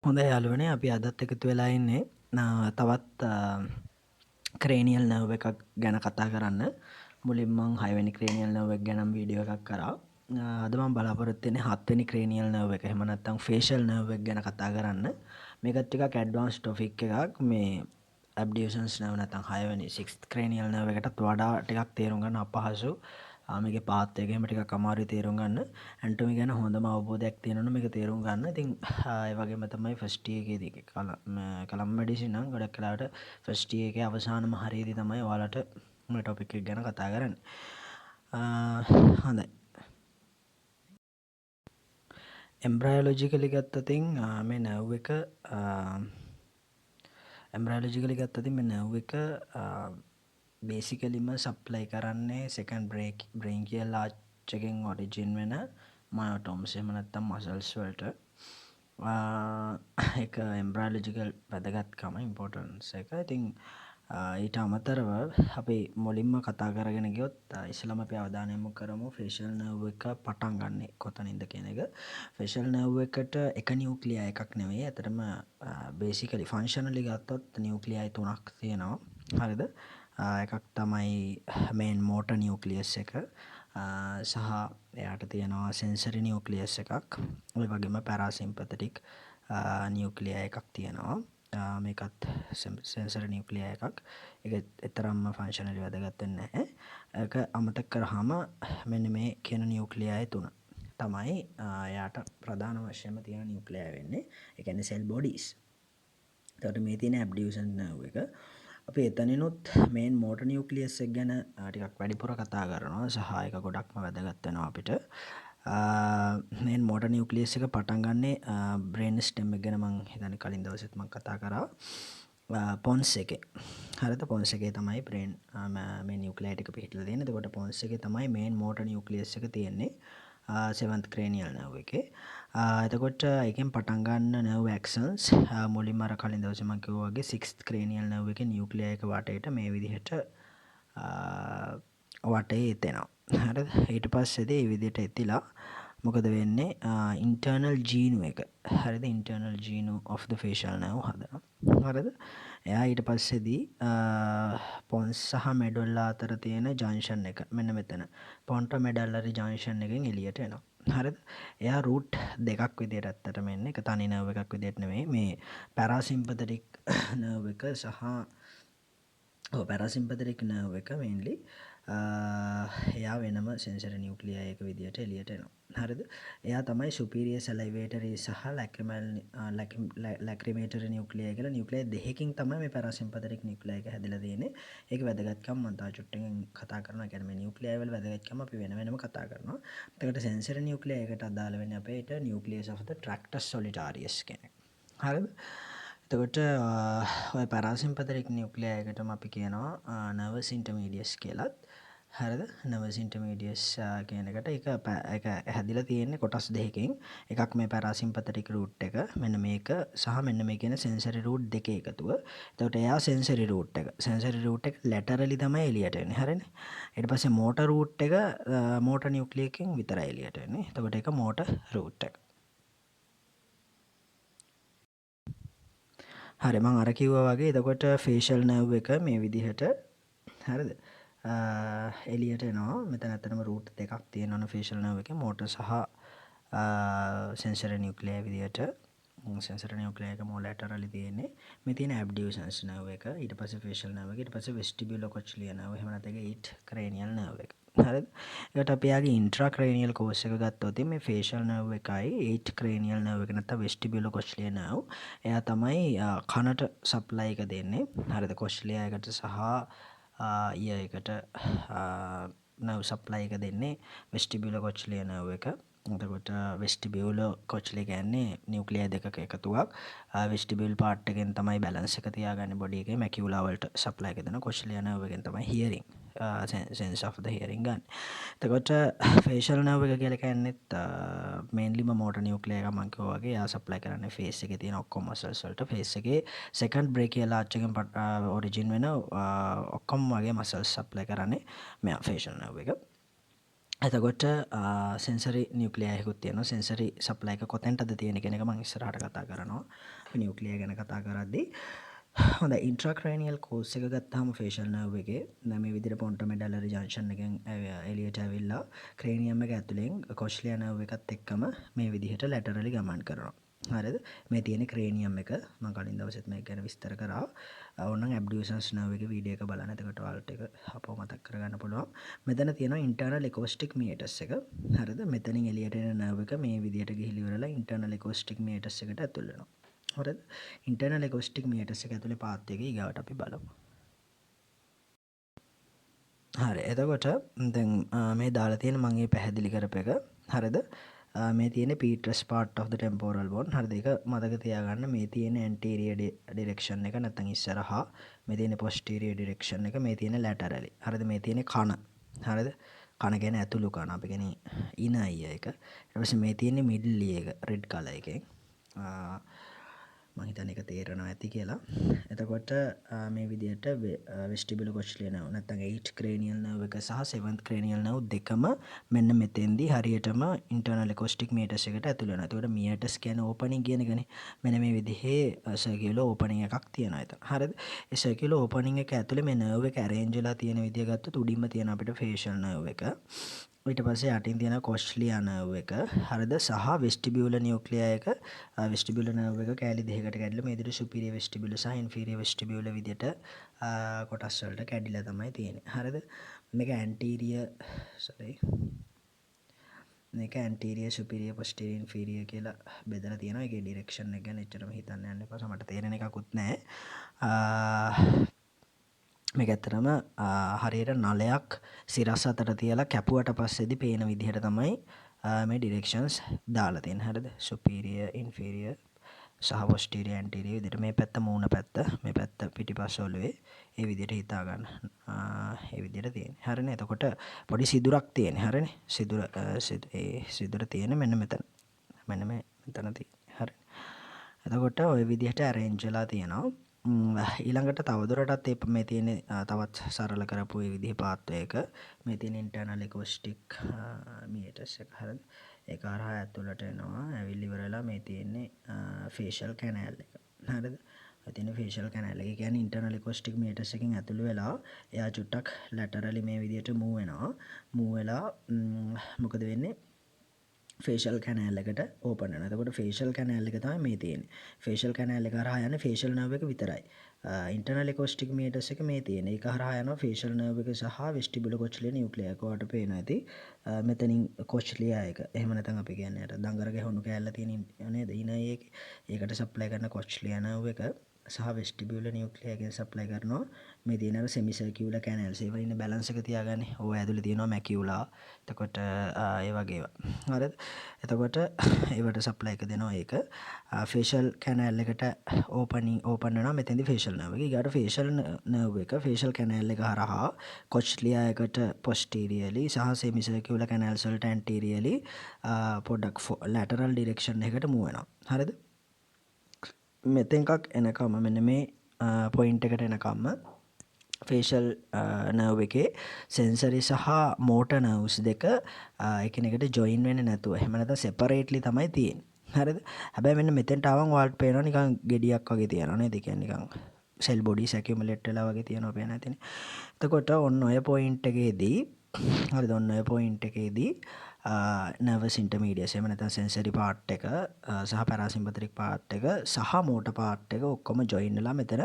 හොඳයි යාළුවනේ අපි අදත් එකතු වෙලා ඉන්නේ තවත් ක්‍රේනියල් නර්ව් එකක් ගැන කතා කරන්න. මුලින්ම මං 6 වෙනි ක්‍රේනියල් නර්ව් එක ගැන වීඩියෝ එකක් කරා. අද මම බලාපොරොත්තු වෙන්නේ 7 වෙනි ක්‍රේනියල් නර්ව් එක. එහෙම නැත්නම් ෆේෂල් නර්ව් එක ගැන කතා කරන්න. මේකත් ටිකක් ඇඩ්වාන්ස් ටොපික් එකක්. මේ ඇබ්ඩියුෂන්ස් නර්ව් නැත්නම් 6 වෙනි 6th ක්‍රේනියල් නර්ව් එකටත් වඩා ටිකක් තේරුම් ගන්න අපහසු. මේකේ පාත් එක එහෙම ටිකක් අමාරුයි තේරුම් ගන්න. ඇන්ටොමි ගැන හොඳම අවබෝධයක් තියෙනවනේ මේක තේරුම් ගන්න. ඉතින් ඒ වගේම තමයි ෆස්ට් ඉයර් එකේදී කලම් මෙඩිසින් නම් ගොඩක් වෙලාවට ෆස්ට් ඉයර් එකේ අවසානම හරියේදී තමයි ඔයාලට මේ ටොපික් එක ගැන කතා කරන්නේ. හොඳයි. එම්බ්‍රයොලොජිකලි ගත්තතින් මේ නර්ව් එක එම්බ්‍රයොලොජිකලි ගත්තතින් මේ නර්ව් එක බේසිකලිම සප්ලයි කරන්නේ සෙකන්ඩ් බ්‍රේන්කියල් ආච් එකෙන් ඔරිජින් වෙන මයොටොම්ස් එහෙම නැත්නම් මසල්ස් වලට ඒක එම්බ්‍රයොලොජිකල් වැදගත්කම ඉම්පෝටන්ස් එක. ඉතින් ඊට අමතරව අපි මුලින්ම කතා කරගෙන ගියොත් ඉස්සෙල්ලාම අපි අවධානය යොමු කරමු ෆේෂල් නර්ව් එක පටන් ගන්නෙ කොතනින්ද කියන එක. ෆේෂල් නර්ව් එකට එක නියුක්ලියයි එකක් නෙවෙයි. ඇත්තටම බේසිකලි ෆන්ක්ෂනලි ගත්තොත් නියුක්ලියයි 3ක් තියෙනවා. හරිද? එකක් තමයි මේන් මෝටර් නියුක්ලියස් එක සහ එයාට තියෙනවා සෙන්සරි නියුක්ලියස් එකක්. ඔය වගේම පැරාසිම්පතටික් නියුක්ලියයි එකක් තියෙනවා. මේකත් සෙන්සරි නියුක්ලියයි එකක්. ඒක එතරම්ම ෆන්ක්ෂනලි වැදගත් වෙන්නේ නැහැ. ඒක අමතක කරාම මෙන්න මේ කියන නියුක්ලියයි 3 තමයි එයාට ප්‍රධාන වශයෙන්ම තියෙන නියුක්ලියයි වෙන්නේ. ඒ කියන්නේ සෙල් බොඩීස්. එතකොට මේ තියෙන ඇබ්ඩියුෂන් නර්ව් එක අපි එතනිනුත් මේන් මෝටර් නියුක්ලියස් එක ගැන ටිකක් වැඩිපුර කතා කරනවා සහ ඒක ගොඩක්ම වැදගත් වෙනවා අපිට. මේන් මෝටර් නියුක්ලියස් එක පටන් ගන්නේ බ්‍රේන් ස්ටෙම් එක ගැන මම හිතන්නේ කලින් දවසෙත් මම කතා කරා. පොන්ස් එකේ. හරිද? පොන්ස් එකේ තමයි බ්‍රේන් මේ නියුක්ලියයි ටික පිහිටලා තියෙන්නේ. එතකොට පොන්ස් එකේ තමයි මේන් මෝටර් නියුක්ලියස් එක තියෙන්නේ. 7th ක්‍රේනියල් නර්ව් එකේ. එතකොට එකෙන් පටන් ගන්න නර්ව් ඇක්සන්ස් මුලින්ම අර කලින් දවසේ මම කිව්වා වගේ 6th ක්‍රේනියල් නර්ව් එකේ නියුක්ලියයි එක වටේට මේ විදිහට වටේ එතෙනවා. හරිද? ඊට පස්සේදී මේ විදිහට එතිලා මොකද වෙන්නේ ඉන්ටර්නල් ජීනු එක. හරිද? Internal genu of the facial nerve හදනවා. හරිද? එයා ඊට පස්සේදී පොන්ස් සහ මෙඩුල්ලා අතර තියෙන ජංක්ෂන් එක මෙන්න මෙතන පොන්ටෝ මෙඩල්ලරි ජංක්ෂන් එකෙන් එළියට එනවා. හරිද? එයා රූට් දෙකක් විදිහට ඇත්තටම එන්නේ. එක තනි නර්ව් එකක් විදිහට නෙමෙයි. මේ පැරාසිම්පතටික් නර්ව් එක සහ පැරාසිම්පතටික් නර්ව් එක මේන්ලි එයා වෙනම සෙන්සරි නියුක්ලියයි එක විදිහට එළියට එනවා. හරිද? එයා තමයි සුපීරියර් සලයිවේටරි සහ ලැක්‍රිමේටරි නියුක්ලියයි කියලා නියුක්ලියයි දෙකකින් තමයි මේ පැරාසිම්පතටික් නියුක්ලියයි එක හැදිලා තියෙන්නේ. ඒක වැදගත්කම මම තා චුට්ටකින් කතා කරනවා. කියන්නේ මේ නියුක්ලියයි වල වැදගත්කම අපි වෙන වෙනම කතා කරනවා. එතකොට සෙන්සරි නියුක්ලියයි එකට අදාළ වෙන්නේ අපේට nucleus of the tractus solitarius කියන එක. හරිද? එතකොට ඔය පැරාසිම්පතටික් නියුක්ලියයි එකටම අපි කියනවා නර්වස් ඉන්ටර්මීඩියස් කියලාත්. හරිද? නර්වස් ඉන්ටර්මීඩියස් කියන එකට ඒක හැදිලා තියෙන්නේ කොටස් දෙකකින්. එකක් මේ පැරාසිම්පතටික් රූට් එක. මෙන්න මේක සහ මෙන්න මේ කියන සෙන්සරි රූට් දෙකේ එකතුව. එතකොට එයා සෙන්සරි රූට් එක. සෙන්සරි රූට් එක ලැටරලි තමයි එළියට එන්නේ. හරිනේ? ඊට පස්සේ මෝටර් රූට් එක මෝටර් නියුක්ලියකින් විතරයි එළියට එන්නේ. එතකොට ඒක මෝටර් රූට් එක. හරි මම අර කිව්වා වගේ එතකොට ෆේෂල් නර්ව් එක මේ විදිහට හරිද එළියට එනවා. මෙතන ඇත්තටම රූට් දෙකක් තියෙනවනේ ෆේෂල් නර්ව් එකේ මෝටර් සහ සෙන්සරි නියුක්ලියයි විදිහට. සෙන්සරි නියුක්ලියයි එක මෝ ලැටරලි තියෙන්නේ. මේ තියෙන ඇබ්ඩියුෂන්ස් නර්ව් එක ඊට පස්සේ ෆේෂල් නර්ව් එක ඊට පස්සේ වෙස්ටිබියුලෝ කොච්ලියර් නර්ව් එහෙම නැත්නම් 8 ක්‍රේනියල් නර්ව් එක. හරිද? ඒකට අපි යාගේ ඉන්ට්‍රා ක්‍රේනියල් කෝස් එක ගත්තොත් මේ ෆේෂල් නර්ව් එකයි 8 ක්‍රේනියල් නර්ව් එක නැත්නම් වෙස්ටිබියුලෝ කොච්ලියර් නර්ව් එයා තමයි කනට සප්ලයි එක දෙන්නේ. හරිද? කොච්ලියර් එකට සහ ඊයර් එකට නර්ව් සප්ලයි එක දෙන්නේ වෙස්ටිබියුලෝ කොච්ලියර් නර්ව් එක. එතකොට වෙස්ටිබියුලෝ කොච්ලියර් කියන්නේ නියුක්ලියර් දෙකක එකතුවක්. වෙස්ටිබියුල් පාර්ට් එකෙන් තමයි බැලන්ස් එක තියාගන්නේ බොඩි එකේ. මැකියුලා වලට සප්ලයි එක දෙනවා. කොච්ලියර් නර්ව් එකෙන් තමයි හියරින් sense of the hearing ගන්න. එතකොට ෆේෂල් නර්ව් එක කියලා කියන්නේත් මේන්ලිම මෝටර් නියුක්ලියර් එක මම කිව්වා වගේ එයා සප්ලයි කරන්නේ ෆේස් එකේ තියෙන ඔක්කොම මසල්ස් වලට. ෆේස් එකේ සෙකන්ඩ් බ්‍රේකියල් ආච් එකෙන් ඔරිජින් වෙන ඔක්කොම වගේ මසල්ස් සප්ලයි කරන්නේ මෙයා ෆේෂල් නර්ව් එක. එතකොට සෙන්සරි නියුක්ලියයකුත් තියෙනවා. සෙන්සරි සප්ලයි එක කොතැනටද තියෙන කියන එක මම ඉස්සරහට කතා කරනවා. නියුක්ලියර් ගැන කතා කරද්දී හොඳයි ඉන්ට්‍රාක්‍රේනියල් කෝස් එක ගත්තාම ෆේෂල් නර්ව් එකේ දැන් මේ විදිහට පොන්ටෝමෙඩලරි ජන්ක්ෂන් එකෙන් එළියට ඇවිල්ලා ක්‍රේනියම් එක ඇතුලෙන් කොස්ලියා නර්ව් එකත් එක්කම මේ විදිහට ලැටරලි ගමන් කරනවා. හරිද? මේ තියෙන ක්‍රේනියම් එක මම කලින් දවසෙත් මේක ගැන විස්තර කරා. ඕනනම් ඇබ්ඩියුසන්ස් නර්ව් එකේ වීඩියෝ එක බලන්න. එතකොට ඔයාලට ඒක අපව මතක් කරගන්න පුළුවන්. මෙතන තියෙනවා ඉන්ටර්නල් එකෝස්ටික් මීටර්ස් එක. හරිද? මෙතනින් එළියට එන නර්ව් එක මේ විදිහට ගිහිලි ඉවරලා ඉන්ටර්නල් එකෝස්ටික් මීටර්ස් එකට ඇතුල් වෙනවා. හරිද? ඉන්ටර්නල් එකෝස්ටික් මීටර්ස් එක ඇතුලේ පාත් එක ඊගාවට අපි බලමු. හරි. එතකොට දැන් මේ දාලා තියෙන මම මේ පැහැදිලි කරපු එක. හරිද? මේ තියෙන පීට්‍රස් part of the temporal bone. හරිද? ඒක මතක තියාගන්න. මේ තියෙන anterior direction එක නැත්නම් ඉස්සරහා. මේ තියෙන posterior direction එක. මේ තියෙන laterally. හරිද? මේ තියෙන කන. හරිද? කන කියන්නේ ඇතුළු කන. අපි කියන්නේ inner ear එක. ඊට පස්සේ මේ තියෙන middle ear එක red color එකෙන්. මම හිතන්නේ ඒක තේරෙනවා ඇති කියලා. එතකොට මේ විදිහට vestibular cochlear nerve නැත්නම් 8th cranial nerve එක සහ 7th cranial nerve දෙකම මෙන්න මෙතෙන්දී හරියටම internal acoustic meatus එකට ඇතුල් වෙනවා. එතකොට meatus කියන්නේ opening කියන එකනේ. මෙන්න මේ විදිහේ circular opening එකක් තියෙනවා එතන. හරිද? ඒ circular opening එක ඇතුලේ මේ nerve එක arrange වෙලා තියෙන විදිය ගත්තොත් උඩින්ම තියෙන අපිට facial nerve එක. ඊට පස්සේ යටින් තියෙන කොස්ලියා නර්ව් එක හරිද සහ වෙස්ටිබියුලර් නියුක්ලියර් එක වෙස්ටිබියුලර් නර්ව් එක කෑලි දෙකකට කැඩිලා මේ විදිහට සුපීරියර් වෙස්ටිබියුලර් සහ ඉන්ෆීරියර් වෙස්ටිබියුලර් විදිහට කොටස් වලට කැඩිලා තමයි තියෙන්නේ. හරිද? මේක ඇන්ටීරියර් මේක ඇන්ටීරියර් සුපීරියර් පොස්ටීරියර් ඉන්ෆීරියර් කියලා බෙදලා තියෙනවා. ඒකේ ඩිරෙක්ෂන් එක ගැන එච්චරම හිතන්න යන්න එපා. මට තේරෙන එකකුත් නැහැ. මේක ඇත්තටම හරියට නලයක් සිරස් අතර තියලා කැපුවට පස්සේදී පේන විදිහට තමයි මේ ඩිරෙක්ෂන්ස් දාලා තියෙන්නේ. හරිද? සුපීරියර් ඉන්ෆීරියර් සහ පොස්ටීරියර් ඇන්ටීරියර් විදිහට මේ පැත්ත මූණ පැත්ත මේ පැත්ත පිටිපස්ස ඔළුවේ ඒ විදිහට හිතා ගන්න. ඒ විදිහට තියෙන්නේ. හරිනේ. එතකොට පොඩි සිදුරක් තියෙන්නේ. හරිනේ. සිදුර තියෙන්නේ මෙන්න මෙතන. මෙන්න මෙතන තියෙන්නේ. හරිනේ. එතකොට ওই විදිහට arrange වෙලා තියෙනවා. ඊළඟට තවදුරටත් මේ තියෙන තවත් සරල කරපු ඒ විදිහේ පාත්වය එක මේ තියෙන ඉන්ටර්නල් එකෝස්ටික් මීටර්ස් එක හරිද ඒක හරහා ඇතුළට එනවා ඇවිල්ලි ඉවරලා මේ තියෙන්නේ ෆේෂල් කැනල් එක හරිද ඔය තියෙන ෆේෂල් කැනල් එක කියන්නේ ඉන්ටර්නල් එකෝස්ටික් මීටර්ස් එකෙන් ඇතුළු වෙලා එයා චුට්ටක් ලැටරලි මේ විදිහට මූව් වෙනවා මූව් වෙලා මොකද වෙන්නේ ෆේෂල් කැනල් එකට ඕපන් වෙනවා. එතකොට ෆේෂල් කැනල් එක තමයි මේ තියෙන්නේ. ෆේෂල් කැනල් එක හරහා යන්නේ ෆේෂල් නර්ව් එක විතරයි. ඉන්ටර්නල් එකෝස්ටික් මීටර්ස් එක මේ තියෙන්නේ. ඒක හරහා යනවා ෆේෂල් නර්ව් එක සහ වෙස්ටිබුලර් කොච්ලියර් නියුක්ලියර් එක. ඔයාලට පේනවා ඇති. මෙතනින් කොච්ලියර් එක. එහෙම නැත්නම් අපි කියන්නේ අර දඟර ගැහුණු කෑල්ල තියෙන නේද? ඉනර් එකේ. ඒකට සප්ලයි කරන කොච්ලියර් නර්ව් එක සහ වෙස්ටිබියුලර් නියුක්ලියර් එකෙන් සප්ලයි කරනවා මේ තියෙන අර සෙමි සර්කියුලර් කැනල්ස් ඒවා ඉන්න බැලන්ස් එක තියාගන්න. ඕව ඇතුලේ තියෙනවා මැකියුලා. එතකොට ඒ වගේ ඒවා. හරිද? එතකොට ඒවට සප්ලයි එක දෙනවා ඒක. ෆේෂල් කැනල් එකට ඕපන් වෙනවා මෙතෙන්දි ෆේෂල් නර්ව් එක. ඊගාට ෆේෂල් නර්ව් එක ෆේෂල් කැනල් එක හරහා කොච්ලියා එකට පොස්ටීරියර්ලි සහ සෙමි සර්කියුලර් කැනල්ස් වලට ඇන්ටීරියර්ලි පොඩ්ඩක් ලැටරල් ඩිරෙක්ෂන් එකකට මූව් වෙනවා. හරිද? මෙතෙන් එකක් එනකම මෙන්න මේ පොයින්ට් එකට එනකම්ම ෆේෂල් නර්ව් එකේ සෙන්සරි සහ මෝටර් නර්ව්ස් දෙක එකිනෙකට ජොයින් වෙන්නේ නැතුව එහෙම නැත්නම් සෙපරේට්ලි තමයි තියෙන්නේ. හරිද? හැබැයි මෙන්න මෙතෙන්ට ආවම ඔයාලට පේනවා නිකන් ගෙඩියක් වගේ තියෙනවා නේද? ඒ කියන්නේ නිකන් සෙල් බොඩිස් ඇකියුමුලේට් වෙලා වගේ තියෙනවා පේන නැතිනේ. එතකොට ඔන්න ඔය පොයින්ට් එකේදී හරිද? ඔන්න ඔය පොයින්ට් එකේදී නර්වස් ඉන්ටර්මීඩියට්ස් එහෙම නැත්නම් සෙන්සරි පාර්ට් එක සහ පැරාසිම්පතටික් පාර්ට් එක සහ මෝටර් පාර්ට් එක ඔක්කොම ජොයින් වෙලා මෙතන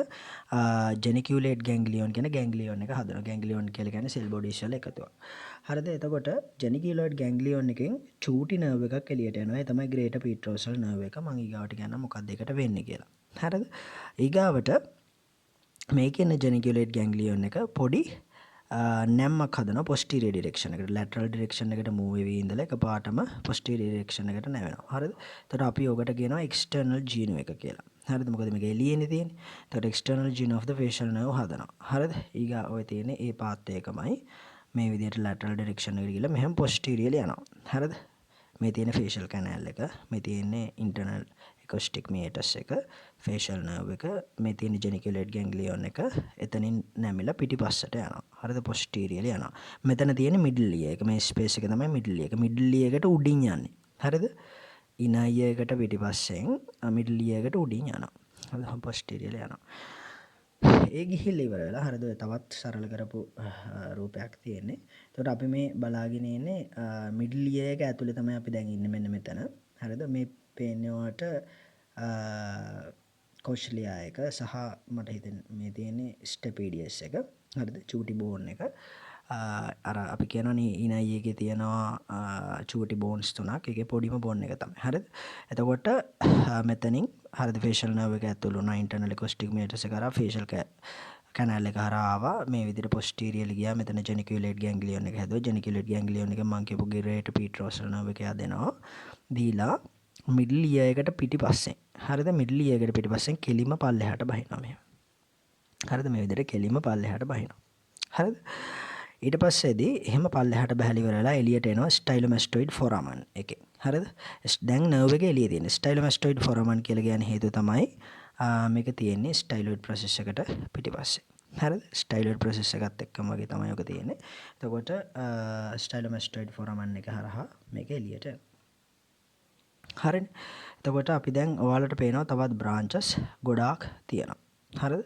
ජෙනිකියුලේට් ගැන්ග්ලියෝන් කියන ගැන්ග්ලියෝන් එක හදනවා. ගැන්ග්ලියෝන් කියලා කියන්නේ සෙල් බොඩිස් වල එකතුවක්. හරිද? එතකොට ජෙනිකියුලේට් ගැන්ග්ලියෝන් එකෙන් චූටි නර්ව් එකක් එළියට එනවා. ඒ තමයි ග්‍රේටර් පීට්‍රෝසල් නර්ව් එක. මම ඊගාවට කියන්නම් මොකක්ද ඒකට වෙන්නේ කියලා. හරිද? ඊගාවට මේකෙන ජෙනිකියුලේට් ගැන්ග්ලියෝන් එක පොඩි නැම්මක් හදනවා පොස්ටීරියර් ඩිරෙක්ෂන් එකට. ලැටරල් ඩිරෙක්ෂන් එකට මූව් වෙවි ඉඳලා එකපාරටම පොස්ටීරියර් ඩිරෙක්ෂන් එකට නැවෙනවා. හරිද? එතකොට අපි ඔකට කියනවා එක්ස්ටර්නල් ජීනෝ එක කියලා. හරිද? මොකද මේක එළියේනේ තියෙන්නේ. එතකොට external ජීනෝ of the facial nerve හදනවා. හරිද? ඊගා ඔය තියෙන්නේ ඒ පාත් එකමයි මේ විදිහට ලැටරල් ඩිරෙක්ෂන් එකට ගිහලා මෙහෙම පොස්ටීරියර්ලි යනවා. හරිද? මේ තියෙන ෆේෂල් කැනල් එක මේ තියෙන්නේ ඉන්ටර්නල් acoustic meatus එක, facial nerve එක, මේ තියෙන geniculate ganglion එක එතනින් නැමිලා පිටිපස්සට යනවා. හරිද? posteriorly යනවා. මෙතන තියෙන middle ear එක, මේ space එක තමයි middle ear එක. middle ear එකට උඩින් යන්නේ. හරිද? inner ear එකට පිටිපස්සෙන් middle ear එකට උඩින් යනවා. හරිද? posteriorly යනවා. ඒ ගිහිල්ලා ඉවර වෙලා හරිද? තවත් සරල කරපු රූපයක් තියෙන්නේ. එතකොට අපි මේ බලාගෙන ඉන්නේ middle ear එක ඇතුලේ තමයි අපි දැන් ඉන්නේ මෙන්න මෙතන. හරිද? මේ පේන්නේ ඔයාලට කොෂ්ලියා එක සහ මට හිතෙන්නේ මේ තියෙන්නේ ස්ටෙපීඩියස් එක. හරිද? චූටි බෝන් එක. අර අපි කියනවනේ inner ear එකේ තියෙනවා චූටි බෝන්ස් තුනක්. ඒකේ පොඩිම බෝන් එක තමයි. හරිද? එතකොට මෙතනින් හරිද facial nerve එක ඇතුළු වුණා internal acoustic meatus එක කරා facial canal එක හරහා ආවා. මේ විදිහට posteriorly ගියා. මෙතන geniculate ganglion එක හැදුවා. geniculate ganglion එක මම කියපු greater petrosal nerve එක යදෙනවා. දීලා middle ear එකට පිටිපස්සෙන්. හරිද? middle ear එකට පිටිපස්සෙන් කෙලිම පල්ලෙහාට බහිනවා මෙහෙම. හරිද? මේ විදිහට කෙලිම පල්ලෙහාට බහිනවා. හරිද? ඊට පස්සේදී එහෙම පල්ලෙහාට බහැලා ඉවරලා එළියට එනවා ස්ටයිලොමැස්ටොයිඩ් ෆොරාමන් එකේ. හරිද? දැන් නර්ව් එකේ එළියේ තියෙන ස්ටයිලොමැස්ටොයිඩ් ෆොරාමන් කියලා කියන හේතුව තමයි මේක තියෙන්නේ ස්ටයිලොයිඩ් ප්‍රොසෙස් එකට පිටිපස්සේ. හරිද? ස්ටයිලොයිඩ් ප්‍රොසෙස් එකත් එක්කම වගේ තමයි ඔක තියෙන්නේ. එතකොට ස්ටයිලොමැස්ටොයිඩ් ෆොරාමන් එක හරහා මේක එළියට එනවා. හරිනේ. එතකොට අපි දැන් ඔයාලට පේනවා තවත් බ්‍රාන්චස් ගොඩාක් තියෙනවා. හරිද?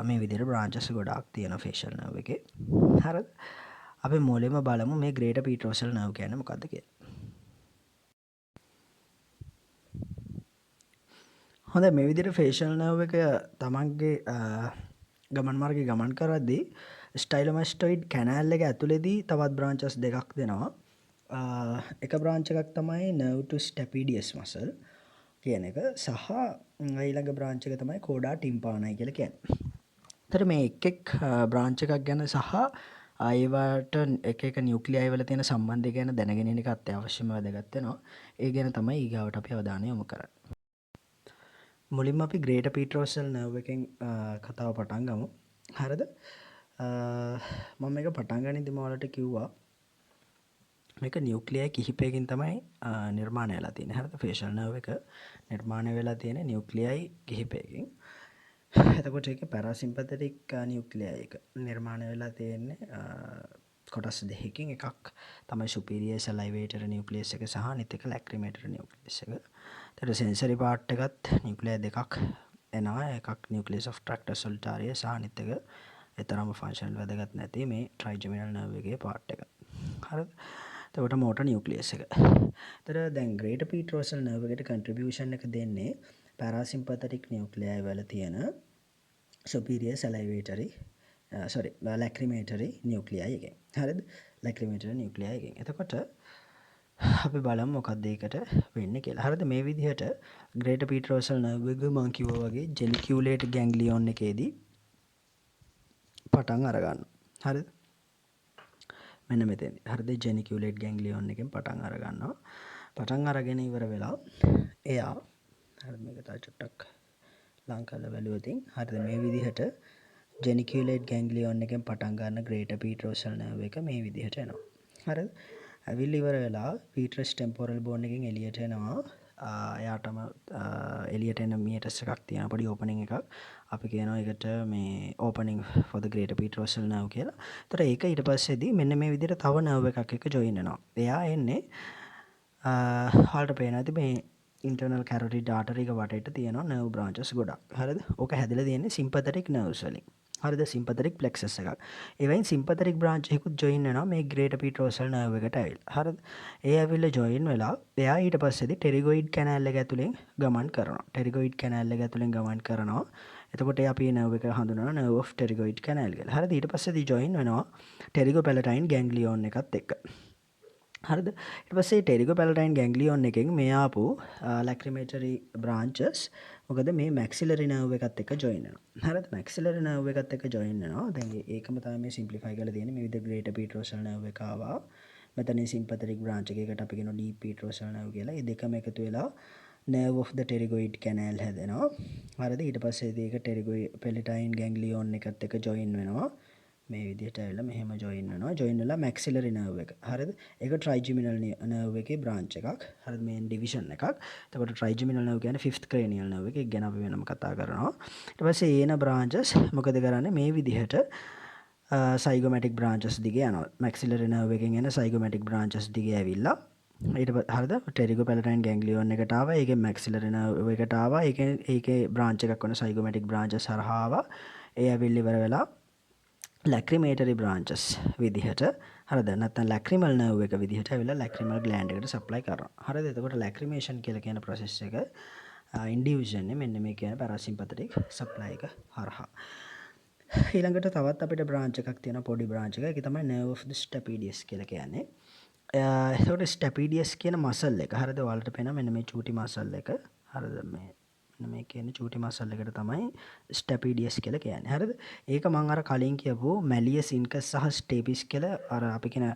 මේ විදිහට බ්‍රාන්චස් ගොඩාක් තියෙනවා facial nerve එකේ. හරිද? අපි මුලින්ම බලමු මේ greater petrosal nerve කියන්නේ මොකක්ද කියලා. හොඳයි, මේ විදිහට facial nerve එක තමන්ගේ ගමන් මාර්ගයේ ගමන් කරද්දී stylomastoid canal එක ඇතුලේදී තවත් බ්‍රාන්චස් දෙකක් දෙනවා. එක බ්‍රාන්ච් එකක් තමයි nerve to stapedius muscle කියන එක සහ ඊළඟ බ්‍රාන්ච් එක තමයි කෝඩා ටිම්පානයි කියලා කියන්නේ. එතකොට මේ එක් බ්‍රාන්ච් එකක් ගැන සහ ඒවට එක නියුක්ලියයි වල තියෙන සම්බන්ධය ගැන දැනගෙන ඉන්න එක අත්‍යවශ්‍යම වැදගත් වෙනවා. ඒ ගැන තමයි ඊගාවට අපි අවධානය යොමු කරන්නේ. මුලින්ම අපි greater petrosal nerve එකෙන් කතාව පටන් ගමු. හරිද? මම මේක පටන් ගනිද්දිම ඔයාලට කිව්වා මේක නියුක්ලියයි කිහිපයකින් තමයි නිර්මාණය වෙලා තියෙන්නේ. හරිද? facial nerve එක නිර්මාණය වෙලා තියෙන්නේ නියුක්ලියයි කිහිපයකින්. එතකොට ඒක පැරාසිම්පතටික් නියුක්ලියයි එක නිර්මාණය වෙලා තියෙන්නේ කොටස් දෙකකින්. එකක් තමයි superior salivatory nucleus එක සහ අනිත් එක lacrimator nucleus එක. එතකොට sensory part එකත් නියුක්ලියයි දෙකක් එනවා. එකක් nucleus of tractus solitarius සහ අනිත් එක එතරම් ෆන්ක්ෂනල් වැදගත් නැති මේ trigeminal nerve එකේ part එක. හරිද? එතකොට motor nucleus එක. එතකොට දැන් greater petrosal nerve එකට contribution එක දෙන්නේ parasympathetic nuclei වල තියෙන superior salivatory lacrimatory nuclei එකෙන්. හරිද? lacrimatory nuclei එකෙන්. එතකොට අපි බලමු මොකක්ද ඒකට වෙන්නේ කියලා. හරිද? මේ විදිහට greater petrosal nerve එක මම කිව්වා වගේ geniculate ganglion එකේදී පටන් අර ගන්නවා. හරිද? මෙන්න මෙතෙන්දී. හරිද? geniculate ganglion එකෙන් පටන් අර ගන්නවා. පටන් අරගෙන ඉවර වෙලා එයා හරිද මේක තව චුට්ටක් ලං කරලා බැලුවොත් හරිද මේ විදිහට geniculate ganglion එකෙන් පටන් ගන්න greater petrosal nerve එක මේ විදිහට එනවා. හරිද? ඇවිල්ලා ඉවර වෙලා petrous temporal bone එකෙන් එළියට එනවා. එයාටම එළියට එන meatus එකක් තියෙනවා, පොඩි opening එකක්. අපි කියනවා ඒකට මේ opening for the greater petrosal nerve කියලා. ඒතර ඒක ඊට පස්සේදී මෙන්න මේ විදිහට තව nerve එකක් එක්ක join වෙනවා. එයා එන්නේ ඔයාලට පේනවා ඇති මේ internal carotid artery එක වටේට තියෙනවා nerve branches ගොඩක්. හරිද? ඕක හැදලා තියෙන්නේ sympathetic nerves වලින්. හරිද? sympathetic plexus එකක්. ඒ වයින් sympathetic branch එකකුත් join වෙනවා මේ greater petrosal nerve එකට ඇවිල්ලා. හරිද? ඒ ඇවිල්ලා join වෙලා එයා ඊට පස්සේදී pterygoid canal එක ඇතුලෙන් ගමන් කරනවා. pterygoid canal එක ඇතුලෙන් ගමන් කරනවා. එතකොට අපි මේ nerve එක හඳුනනවා nerve of pterygoid canal කියලා. හරිද? ඊට පස්සේදී join වෙනවා pterygopalatine ganglion එකත් එක්ක. හරිද? ඊට පස්සේ pterygopalatine ganglion එකෙන් මේ ආපු lacrimatory branches මොකද මේ maxillary nerve එකත් එක්ක join වෙනවා. හරිද? maxillary nerve එකත් එක්ක join වෙනවා. දැන් ඒකම තමයි මේ simplify කරලා තියෙන්නේ. මේ විදිහට greater petrosal nerve එක ආවා. මෙතන sympathetic branch එකකට අපි කියනවා deep petrosal nerve කියලා. මේ දෙකම එකතු වෙලා nerve of the pterygoid canal හැදෙනවා. හරිද? ඊට පස්සේ ඒක pterygopalatine ganglion එකත් එක්ක join වෙනවා. මේ විදිහට ඇවිල්ලා මෙහෙම ජොයින් වෙනවා. ජොයින් වෙලා maxillary nerve එක. හරිද? ඒක trigeminal nerve එකේ branch එකක්. හරිද? main division එකක්. එතකොට trigeminal nerve කියන්නේ fifth cranial nerve එක. ඒක ගැන අපි වෙනම කතා කරනවා. ඊට පස්සේ ඒන branches මොකද කරන්නේ? මේ විදිහට zygomatic branches දිගේ යනවා. maxillary nerve එකෙන් එන zygomatic branches දිගේ ඇවිල්ලා ඊට හරිද ටෙරිගෝපැලටයින් ගැන්ග්ලියෝන් එකට ආවා. ඒකෙන් maxillary nerve එකට ආවා. ඒකේ branch එකක් වන zygomatic branches හරහා ආවා. ඒ ඇවිල්ලා ඉවර වෙලා lacrimatory branches විදිහට හරිද නැත්නම් lacrimal nerve එක විදිහට ඇවිල්ලා lacrimal gland එකට supply කරනවා. හරිද? එතකොට lacrimation කියලා කියන process එක induce වෙන්නේ මෙන්න මේ කියන parasympathetic supply එක හරහා. ඊළඟට තවත් අපිට branch එකක් තියෙනවා පොඩි branch එකක්. ඒක තමයි nerve of the stapedius කියලා කියන්නේ. එතකොට stapedius කියන muscle එක හරිද? ඔයාලට පේනවා මෙන්න මේ චූටි muscle එක. හරිද? මේ කියන්නේ චූටි muscle එකට තමයි stapedius කියලා කියන්නේ. හරිද? ඒක මම අර කලින් කියපු malleus incus සහ stapes කියලා අර අපි කියන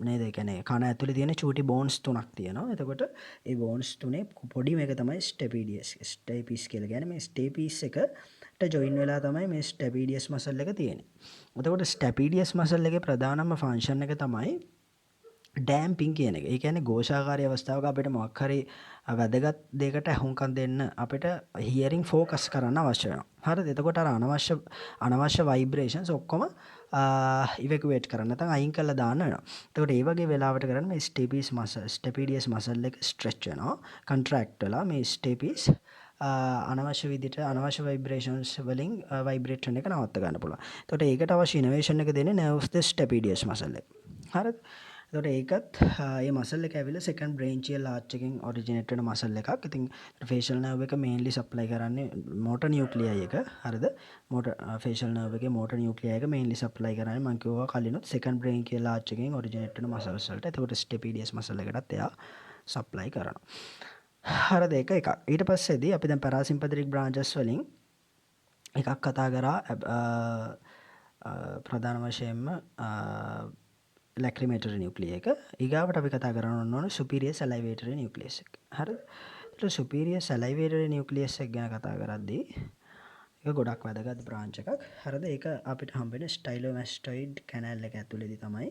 නේද? ඒ කියන්නේ කන ඇතුලේ තියෙන චූටි bones තුනක් තියෙනවා. එතකොට ඒ bones තුනේ පොඩි මේක තමයි stapedius. stapes කියලා කියන්නේ මේ stapes එකට join වෙලා තමයි මේ stapedius muscle එක තියෙන්නේ. එතකොට stapedius muscle එකේ ප්‍රධානම function එක තමයි ඩෑම්පින් කියන එක. ඒ කියන්නේ ഘോഷාකාරී අවස්ථාවක අපිට මොකක් හරි වැදගත් දෙයකට අහුම්කම් දෙන්න අපිට හියරින් ફોකස් කරන්න අවශ්‍ය වෙනවා. හරිද? එතකොට අර අනවශ්‍ය ভাইබ්‍රේෂන්ස් ඔක්කොම ඉවැකුවේට් කරන්න නැත්නම් අයින් කරලා දාන්න වෙනවා. එතකොට ඒ වගේ වෙලාවට කරන්නේ මේ ස්ටෙපීඩියස් මසල් එක ස්ට්‍රෙච් වෙනවා. කන්ට්‍රැක්ට් වෙලා මේ ස්ටෙපීස් අනවශ්‍ය විදිහට අනවශ්‍ය ভাইබ්‍රේෂන්ස් වලින් ভাইබ්‍රේට් වෙන එක නවත්ත ගන්න පුළුවන්. එතකොට ඒකට අවශ්‍ය ඉනෝවේෂන් එක දෙන්නේ nerve of the stapedius muscle එක. හරිද? එතකොට ඒකත් මේ මසල් එක ඇවිල්ලා second branchial arch එකෙන් originate වෙන මසල් එකක්. ඉතින් facial nerve එක mainly supply කරන්නේ motor nuclei එක. හරිද? facial nerve එකේ motor nuclei එක mainly supply කරන්නේ මම කිව්වා කලිනුත් second branchial arch එකෙන් originate වෙන muscles වලට. එතකොට stapedius muscle එකටත් එයා supply කරනවා. හරිද? ඒක එකක්. ඊට පස්සේදී අපි දැන් parasympathetic branches වලින් එකක් කතා කරා ප්‍රධාන වශයෙන්ම lacrimatory nuclei එක. ඊගාවට අපි කතා කරන්න ඕන superior salivatory nucleus එක. හරිද? ඒතර superior salivatory nucleus එක ගැන කතා කරද්දී ඒක ගොඩක් වැදගත් branch එකක්. හරිද? ඒක අපිට හම්බෙන stylomastoid canal එක ඇතුළේදී තමයි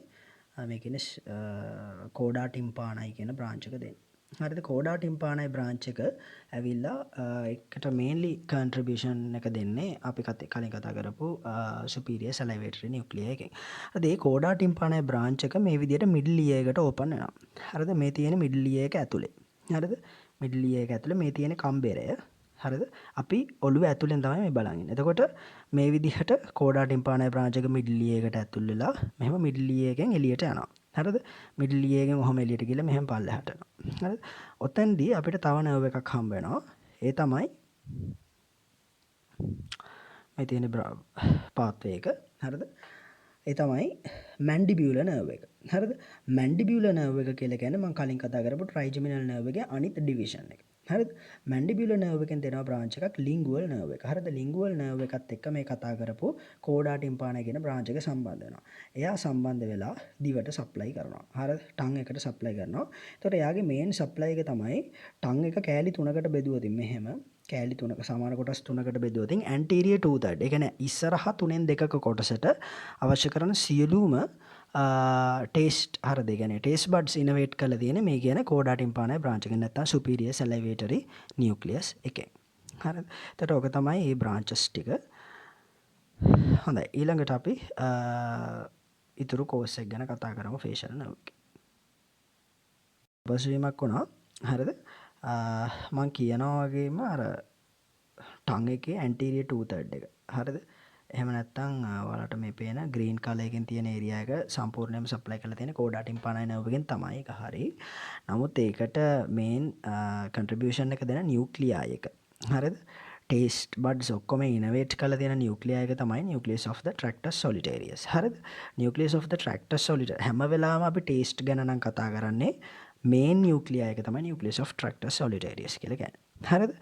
මේ කියන්නේ coda tympani කියන branch එක දෙන්නේ. හරිද? coda tympani branch එක ඇවිල්ලා එකට mainly contribution එක දෙන්නේ අපි කලින් කතා කරපු superior salivatory nuclei එකෙන්. හරිද? මේ coda tympani branch එක මේ විදිහට middle ear එකට open වෙනවා. හරිද? මේ තියෙන middle ear එක ඇතුලේ. හරිද? middle ear එක ඇතුලේ මේ තියෙන කම්බරය. හරිද? අපි ඔළුව ඇතුලෙන් තමයි මේ බලන් ඉන්නේ. එතකොට මේ විදිහට coda tympani branch එක middle ear එකට ඇතුල් වෙලා මෙහෙම middle ear එකෙන් එළියට යනවා. හරිද? මිඩල් ඊ එකෙන් ඔහම එළියට ගිහලා මෙහෙම පල්ලෙහාට යනවා. හරිද? ඔතෙන්දී අපිට තව නර්ව් එකක් හම්බ වෙනවා. ඒ තමයි මේ තියෙන පාත්වේ එක. හරිද? ඒ තමයි mandibular nerve එක. හරිද? mandibular nerve එක කියලා කියන්නේ මම කලින් කතා කරපු trigeminal nerve එකේ අනිත් division එක. හරිද? mandibular nerve එකෙන් දෙනවා branch එකක් lingual nerve එක. හරිද? lingual nerve එකත් එක්ක මේ කතා කරපු coda tympani කියන branch එක සම්බන්ධ වෙනවා. එයා සම්බන්ධ වෙලා දිවට supply කරනවා. හරිද? tongue එකට supply කරනවා. එතකොට එයාගේ main supply එක තමයි tongue එක කෑලි 3කට බෙදුවොත් මෙහෙම කෑලි 3ක සමාන කොටස් 3කට බෙදුවොත් anterior 2/3 ඒ කියන්නේ ඉස්සරහා 3/2ක කොටසට අවශ්‍ය කරන සියලුම ටේස්ට් හරිද? ඒ කියන්නේ ටේස්ට් බඩ්ස් ඉනෝවේට් කරලා තියෙන මේ කියන coda tympani branch එකෙන් නැත්නම් superior salivatory nucleus එකෙන්. හරිද? එතකොට ඔක තමයි මේ branches ටික. හොඳයි. ඊළඟට අපි ඊතුරු course එක ගැන කතා කරමු facial nerve එක. බස්වීමක් වුණා. හරිද? මම කියනවා වගේම අර tongue එකේ anterior 2/3 එක. හරිද? එහෙම නැත්නම් ඔයාලට මේ පේන green color එකෙන් තියෙන area එක සම්පූර්ණයෙන්ම supply කරලා තියෙන coda tympani nerve එකෙන් තමයි. ඒක හරි. නමුත් ඒකට main contribution එක දෙන nuclei එක. හරිද? taste buds ඔක්කොම innervate කරලා තියෙන nuclei එක තමයි nucleus of the tractus solitarius. හරිද? nucleus of the tractus solitarius හැම වෙලාවෙම අපි taste ගැන නම් කතා කරන්නේ main nuclei එක තමයි nucleus of tractus solitarius කියලා කියන්නේ. හරිද?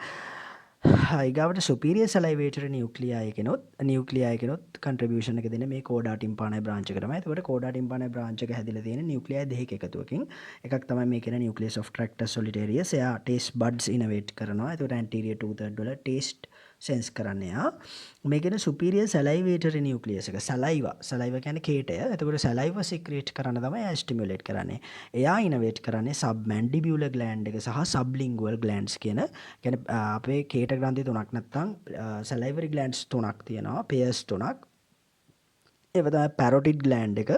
ඊගාවට superior salivatory nuclei එකනොත් contribution එක දෙන්නේ මේ coda tympani branch එක තමයි. එතකොට coda tympani branch එක හැදිලා තියෙන nuclei දෙකක එකතුවකින්. එකක් තමයි මේ කියන nucleus of tractus solitarius. එයා taste buds innervate කරනවා. එතකොට anterior 2/3 වල taste සෙන්ස් කරන්නේ යා. මේකෙන සුපීරියර් සැලයිවේටරි නියුක්ලියස් එක. සැලයිවා කියන්නේ කේටය. එතකොට සැලයිවා සික්‍රීට් කරන්න තමයි එයා ස්ටිමියුලේට් කරන්නේ. එයා ඉනොවේට් කරන්නේ සබ්මැන්ඩිබියුලර් ග්ලෑන්ඩ් එක සහ සබ්ලින්ගුවල් ග්ලෑන්ඩ්ස් කියන කියන්නේ අපේ කේට ග්‍රන්ථි තුනක් නැත්නම් සැලයිවරි ග්ලෑන්ඩ්ස් තුනක් තියෙනවා. පේයර්ස් තුනක්. ඒව තමයි පැරොටිඩ් ග්ලෑන්ඩ් එක,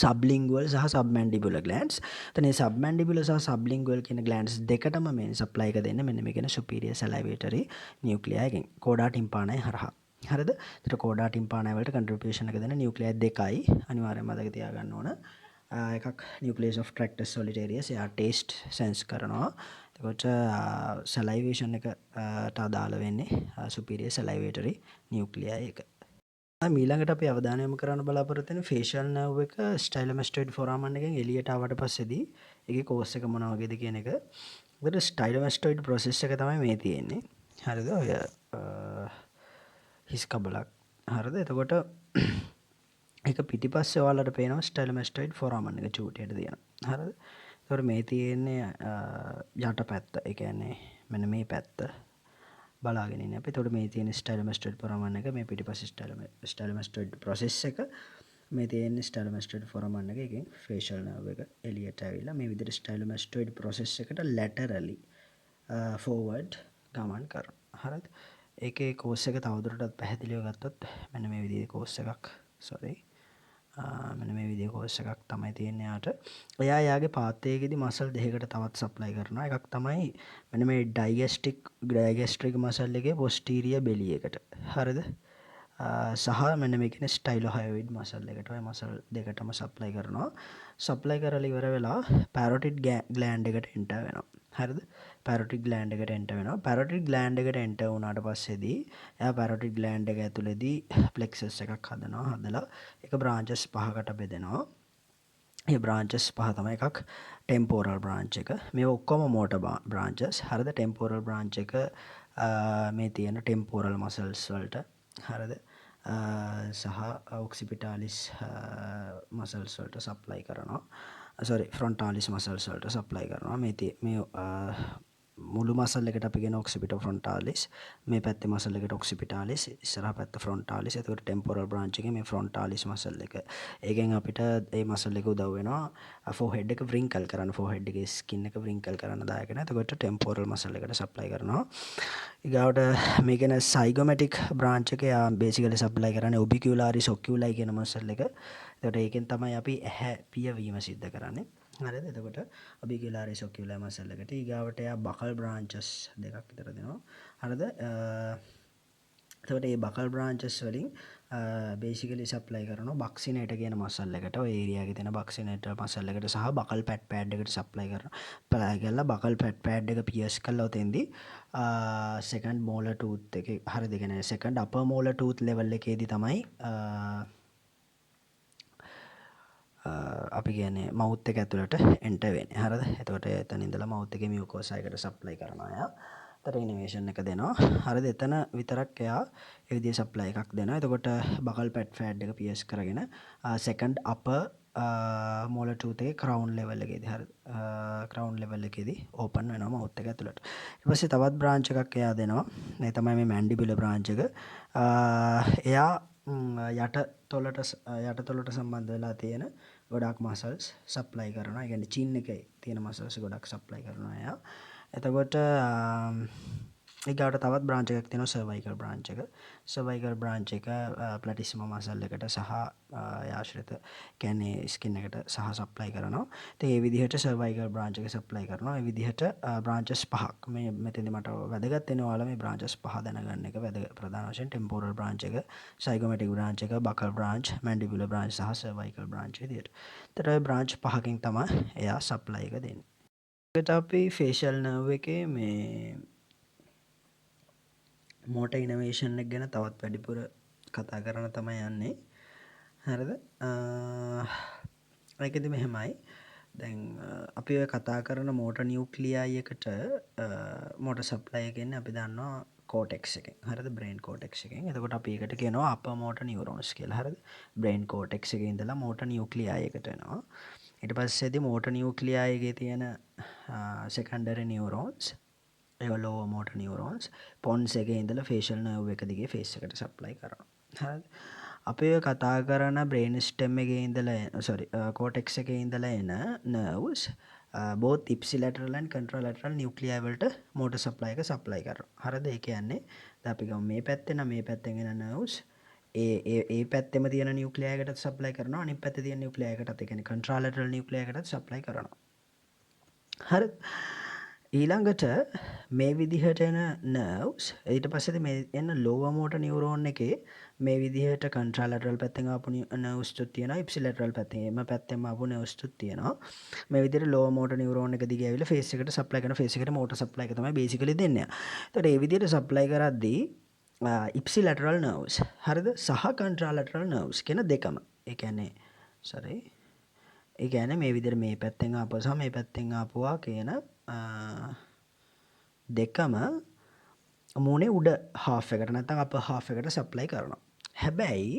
සබ්ලිංගුවල් සහ සබ්මැන්ඩිබුලර් ග්ලෑන්ඩ්ස්. එතන මේ සබ්මැන්ඩිබුලර් සහ සබ්ලිංගුවල් කියන ග්ලෑන්ඩ්ස් දෙකටම මේ සප්ලයි එක දෙන්නේ මෙන්න මේ කියන සුපීරියර් සැලයිවේටරි නියුක්ලියයි එකෙන්. කෝඩා ටිම්පානය හරහා. හරිද? එතකොට කෝඩා ටිම්පානය වලට කන්ට්‍රිබියුෂන් එක දෙන නියුක්ලියයි දෙකයි. අනිවාර්යයෙන්ම මතක තියාගන්න ඕන. එකක් නියුක්ලියස් ඔෆ් ට්‍රැක්ටස් සොලිටේරියස්. එයා ටේස්ට් සෙන්ස් කරනවා. එතකොට සැලයිවේෂන් එකට අදාළ වෙන්නේ සුපීරියර් සැලයිවේටරි නියුක්ලියයි එක. මීළඟට අපි අවධානය යොමු කරන්න බලාපොරොත්තු වෙන ෆේෂල් නර්ව් එක ස්ටයිලොමැස්ටොයිඩ් ෆොරාමන් එකෙන් එළියට ආවට පස්සේදී ඒකේ කෝස් එක මොන වගේද කියන එක. ඒකට ස්ටයිලොමැස්ටොයිඩ් ප්‍රොසෙස් එක තමයි මේ තියෙන්නේ. හරිද? ඔය හිස් කබලක්. හරිද? එතකොට ඒක පිටිපස්සේ ඔයාලට පේනවා ස්ටයිලොමැස්ටොයිඩ් ෆොරාමන් එක චූටියට තියෙනවා. හරිද? එතකොට මේ තියෙන්නේ යට පැත්ත. ඒ කියන්නේ මෙන්න මේ පැත්ත. බලාගෙන ඉන්නේ අපි. එතකොට මේ තියෙන ස්ටයිලොමැස්ටොයිඩ් ෆොරාමන් එක, මේ පිටිපස්සේ ස්ටයිලොමැස්ටොයිඩ් ප්‍රොසෙස් එක, මේ තියෙන ස්ටයිලොමැස්ටොයිඩ් ෆොරාමන් එක. එකෙන් ෆේෂල් නර්ව් එක එළියට ඇවිල්ලා මේ විදිහට ස්ටයිලොමැස්ටොයිඩ් ප්‍රොසෙස් එකට ලැටරලි ෆෝවර්ඩ් ගමන් කරනවා. හරිද? ඒකේ කෝස් එක තවදුරටත් පැහැදිලිව ගත්තොත් මෙන්න මේ විදිහේ කෝස් එකක්. මෙන්න මේ විදිහේ කෝස් එකක් තමයි තියෙන්නේ යාට. එයා යාගේ පාත්තයේදී මසල් දෙකකට තවත් සප්ලයි කරනවා. එකක් තමයි මෙන්න මේ ඩයිගැස්ට්‍රික් මසල් එකේ පොස්ටීරියර් බෙලි එකට. හරිද? සහ මෙන්න මේ කියන ස්ටයිලොහයොයිඩ් මසල් එකට. ඔය මසල් දෙකටම සප්ලයි කරනවා. සප්ලයි කරලා ඉවර වෙලා පැරොටිඩ් ග්ලෑන්ඩ් එකට එන්ටර් වෙනවා. හරිද? පැරොටිඩ් ග්ලෑන්ඩ් එකට එන්ටර් වෙනවා. පැරොටිඩ් ග්ලෑන්ඩ් එකට එන්ටර් වුණාට පස්සේදී එයා පැරොටිඩ් ග්ලෑන්ඩ් එක ඇතුළේදී ප්ලෙක්සස් එකක් හදනවා. හදලා ඒක බ්‍රාන්චස් 5කට බෙදෙනවා. ඒ බ්‍රාන්චස් 5 තමයි එකක් ටෙම්පෝරල් බ්‍රාන්ච් එක. මේ ඔක්කොම මෝටර් බ්‍රාන්චස්. හරිද? ටෙම්පෝරල් බ්‍රාන්ච් එක මේ තියෙන ටෙම්පෝරල් මසල්ස් වලට. හරිද? සහ ඔක්සිපිටාලිස් මසල්ස් වලට සප්ලයි කරනවා. ෆ්‍රොන්ටාලිස් මසල්ස් වලට සප්ලයි කරනවා. මේ මුළු මසල් එකට අපි කියන ඔක්සිපිටෝ ෆ්‍රොන්ටාලිස්, මේ පැත්තේ මසල් එකට ඔක්සිපිටාලිස්, ඉස්සරහා පැත්ත ෆ්‍රොන්ටාලිස්. එතකොට ටෙම්පොරල් බ්‍රාන්ච් එකේ මේ ෆ්‍රොන්ටාලිස් මසල් එක. ඒකෙන් අපිට මේ මසල් එක උදව් වෙනවා ෆෝහෙඩ් එක ව්‍රින්කල් කරන්න. ෆෝහෙඩ් එකේ ස්කින් එක ව්‍රින්කල් කරන්න දායක වෙනවා. එතකොට ටෙම්පොරල් මසල් එකට සප්ලයි කරනවා. ඊගාවට මේ කියන සයිගොමැටික් බ්‍රාන්ච් එක යා බේසිකලි සප්ලයි කරන්නේ ඔබිකියුලාරිස් ඔකියුලයි කියන මසල් එක. එතකොට ඒකෙන් තමයි අපි ඇහැ පියවීම සිද්ධ කරන්නේ. හරිද? එතකොට ඔබිකියුලාරිස් ඔකියුලයි මසල් එකට ඊගාවට එයා බකල් බ්‍රාන්චස් දෙකක් විතර දෙනවා. හරිද? එතකොට මේ බකල් බ්‍රාන්චස් වලින් බේසිකලි සප්ලයි කරනවා බක්සිනේට කියන මසල් එකට. ඔය ඒරියා එකේ තියෙන බක්සිනේට මසල් එකට සහ බකල් පැඩ් එකට සප්ලයි කරනවා. ප්ලයි කරලා බකල් පැඩ් එක පියර්ස් කරලා උතෙන්දී සෙකන්ඩ් මෝලර් ටූත් එකේ හරිද? කියන්නේ සෙකන්ඩ් අපර් මෝලර් ටූත් ලෙවල් එකේදී තමයි අපි කියන්නේ මවුත් එක ඇතුළට එන්ටර් වෙන්නේ. හරිද? එතකොට එතන ඉඳලා මවුත් එකේ මියුකෝසා එකට සප්ලයි කරනවා එයා. එතන ඉනිමේෂන් එක දෙනවා. හරිද? එතන විතරක් එයා ඒ විදිහේ සප්ලයි එකක් දෙනවා. එතකොට බකල් පැඩ් එක පියර්ස් කරගෙන සෙකන්ඩ් අපර් මෝලර් ටූත් එකේ ක්‍රවුන් ලෙවල් එකේදී හරිද? ක්‍රවුන් ලෙවල් එකේදී ඕපන් වෙනවා මවුත් එක ඇතුළට. ඊට පස්සේ තවත් බ්‍රාන්ච් එකක් එයා දෙනවා. මේ තමයි මේ මැන්ඩිබියුලර් බ්‍රාන්ච් එක. එයා යටතොලට සම්බන්ධ වෙලා තියෙන ගොඩක් මසල්ස් සප්ලයි කරනවා. ඒ කියන්නේ චින් එකේ තියෙන මසල්ස් ගොඩක් සප්ලයි කරනවා එයා. එතකොට ඊගාට තවත් බ්‍රාන්ච් එකක් තියෙනවා සර්වයිකල් බ්‍රාන්ච් එක. සර්වයිකල් බ්‍රාන්ච් එක ප්ලැටිසිමා මසල් එකට සහ ආශ්‍රිත කියන්නේ ස්කින් එකට සහ සප්ලයි කරනවා. ඉතින් මේ විදිහට සර්වයිකල් බ්‍රාන්ච් එක සප්ලයි කරනවා. මේ විදිහට බ්‍රාන්චස් 5ක් මේ මෙතෙන්දි මට වැදගත් වෙනවා ඔයාලා මේ බ්‍රාන්චස් 5 දැනගන්න එක ප්‍රධාන වශයෙන් ටෙම්පොරල් බ්‍රාන්ච් එක, සයිගොමැටික් බ්‍රාන්ච් එක, බකල් බ්‍රාන්ච්, මැන්ඩිබියුලර් බ්‍රාන්ච් සහ සර්වයිකල් බ්‍රාන්ච් විදිහට. ඒතර ඔය බ්‍රාන්ච් 5කින් තමයි එයා සප්ලයි එක දෙන්නේ. ඊට අපි ෆේෂල් නර්ව් එකේ මේ මෝටර් ඉනෝවේෂන් එක ගැන තවත් වැඩිපුර කතා කරන්න තමයි යන්නේ. හරිද? ඒකෙදි මෙහෙමයි. දැන් අපි ඔය කතා කරන මෝටර් නියුක්ලියයි එකට මෝටර් සප්ලයි එක එන්නේ අපි දන්නවා කෝටෙක්ස් එකෙන්. හරිද? බ්‍රේන් කෝටෙක්ස් එකෙන්. එතකොට අපි ඒකට කියනවා අපර් මෝටර් නියුරෝන්ස් කියලා. හරිද? බ්‍රේන් කෝටෙක්ස් එකේ ඉඳලා මෝටර් නියුක්ලියයි එකට එනවා. ඊට පස්සේදී මෝටර් නියුක්ලියයි එකේ තියෙන සෙකන්ඩරි නියුරෝන්ස් ඒවා lower motor neurons pons එකේ ඉඳලා facial nerve එක දිගේ face එකට supply කරනවා. හරිද? අපි ඔය කතා කරන brain stem එකේ ඉඳලා cortex එකේ ඉඳලා එන nerves both ipsilateral and contralateral nuclei වලට motor supply එක supply කරනවා. හරිද? ඒ කියන්නේ දැන් අපි ගමු මේ පැත්තේ නම් මේ පැත්තෙන් එන nerves ඒ පැත්තෙම තියෙන nuclei එකටත් supply කරනවා. අනිත් පැත්තේ තියෙන nuclei එකටත් ඒ කියන්නේ contralateral nuclei එකටත් supply කරනවා. හරිද? ඊළඟට මේ විදිහට එන nerves ඊට පස්සේ මේ එන lower motor neuron එකේ මේ විදිහට contralateral පැත්තෙන් ආපු nerves තුත් තියෙනවා ipsilateral පැත්තෙන් එම පැත්තෙන් ආපු nerves තුත් තියෙනවා මේ විදිහට lower motor neuron එක දිගේ ඇවිල්ලා face එකට supply කරන face එකට motor supply එක තමයි basically දෙන්නේ. එතකොට මේ විදිහට supply කරද්දී ipsilateral nerves හරිද සහ contralateral nerves කියන දෙකම ඒ කියන්නේ මේ විදිහට මේ පැත්තෙන් ආපුවා සහ මේ පැත්තෙන් ආපුවා කියන දෙකම මූණේ උඩ half එකට නැත්නම් upper half එකට supply කරනවා. හැබැයි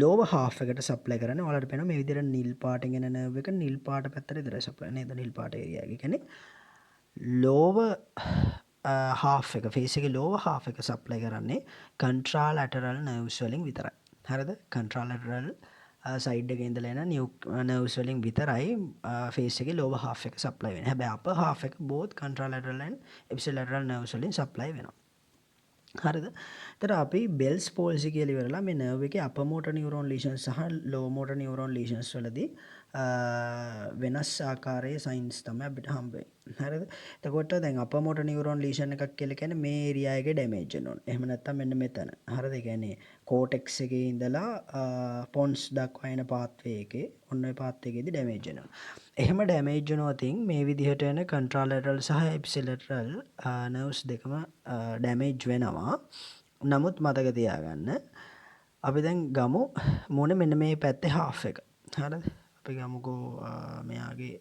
lower half එකට supply කරන්නේ ඔයාලට පේනවා මේ විදිහට නිල් පාටින් එන nerve එක නිල් පාට පැත්තට විතරයි supply නේද? නිල් පාට area එක. කියන්නේ lower half එක face එකේ lower half එක supply කරන්නේ contralateral nerves වලින් විතරයි. හරිද? contralateral side එකේ ඉඳලා එන nerves වලින් විතරයි face එකේ lower half එක supply වෙන්නේ. හැබැයි upper half එක both contralateral and ipsilateral nerves වලින් supply වෙනවා. හරිද? එතකොට අපි Bell's palsy කියලා ඉවරලා මේ nerve එකේ upper motor neuron lesions සහ lower motor neuron lesions වලදී වෙනස් ආකාරයේ signs තමයි අපිට හම්බ වෙන්නේ. හරිද? එතකොට දැන් upper motor neuron lesion එකක් කියලා කියන්නේ මේ area එකේ damage වෙනවා. එහෙම නැත්නම් මෙන්න මෙතන. හරිද? ඒ කියන්නේ cortex එකේ ඉඳලා pons දක්වා එන pathway එකේ ඔන්න ඔය pathway එකේදී damage වෙනවා. එහෙම damage වෙනවා තින් මේ විදිහට එන contralateral සහ ipsilateral nerves දෙකම damage වෙනවා. නමුත් මතක තියාගන්න අපි දැන් ගමු මොනේ මෙන්න මේ පැත්තේ half එක. හරිද? අපි ගමුකෝ මෙයාගේ